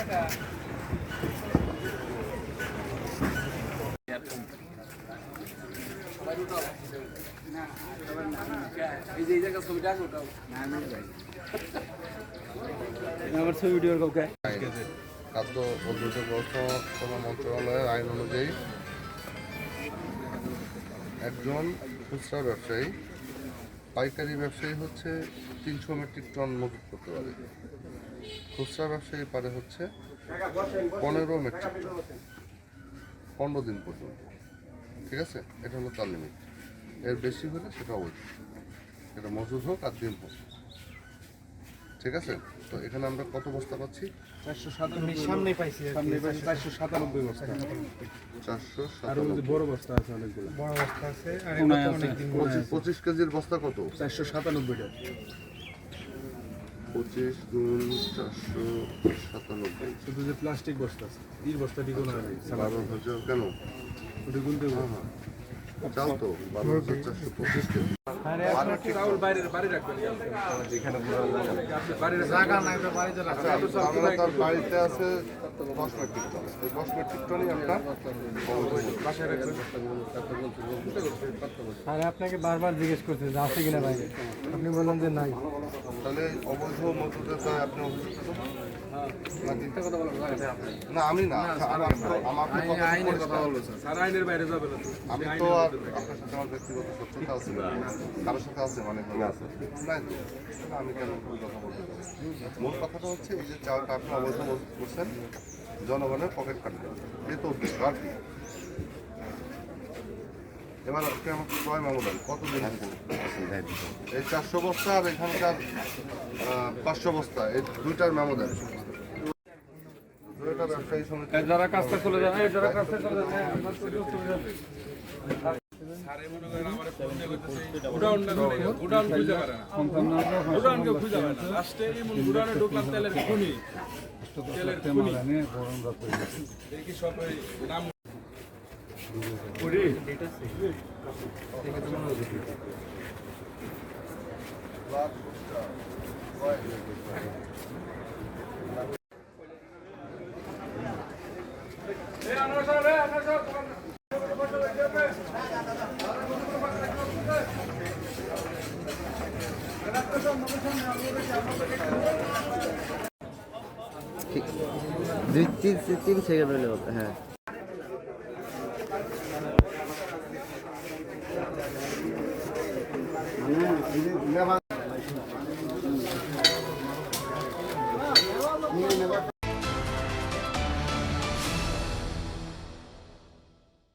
খাদ্য ও দুর্যোগ ব্যবস্থাপনা মন্ত্রণালয়ের আইন অনুযায়ী একজন খুচরা ব্যবসায়ী পাইকারি ব্যবসায়ী হচ্ছে 300 মেট্রিক টন মজুত করতে পারে, খুচরা ব্যবসায়ী পারে হচ্ছে 15 মেট্রিক টন 15 দিন পর্যন্ত। ঠিক আছে, এটা হলো তার লিমিট। এর বেশি হলে সেটা অবৈধ, এটা মজুদ হোক আর দিন হোক। ঠিক আছে, তো এখানে আমরা কত বস্তা পাচ্ছি? 497 পাইছি, 497 বস্তা। 497 বড় বস্তা আছে, অনেকগুলো বড় বস্তা আছে। আর 25 কেজির বস্তা কত? 497টা। 25 গুণ 497, শুধু যে প্লাস্টিক বস্তা আছে, এই বস্তাটি কোনো নাই। 12,000 কেন? ওটা গুনতে হবে। হ্যাঁ, চাও তো 12,425 কেজি। আমরা তার বাড়িতে আছে 10 মেট্রিক টন, এই 10 মেট্রিক টনই আমরা আরে আপনাকে বারবার জিজ্ঞেস করতে যে আছে কিনা বাইরে, আপনি বললেন যে নাই। তাহলে অবৈধ মজুদের দায় আপনি অভিযুক্ত না? আমি না, আইনের কথা বলবো স্যার, আইনের বাইরে যাবে না। আমি তো আর আপনার সাথে আমার ব্যক্তিগত শত্রুতা আছে, কারোর সাথে আছে মানে নাই তো, আমি কেন কথা বলতে পারি? মূল কথাটা হচ্ছে এই যে চালটা আপনি অবৈধ মজুত করছেন, জনগণের পকেট কাটবেন, এই তো উদ্দেশ্য আর কি। এবার আপনি আমাকে ক্রয় মেমো দেন, কতদিন এই 400 বস্তা আর এখানকার 500 বস্তা, এই দুইটার মেমো দেন। দুইটা ব্যবসায়ী সমিতি যারা কাজটা চলে যায়, যারা কাজটা চলে যায়, দুই তিন সেকেন্ড হলে হ্যাঁ।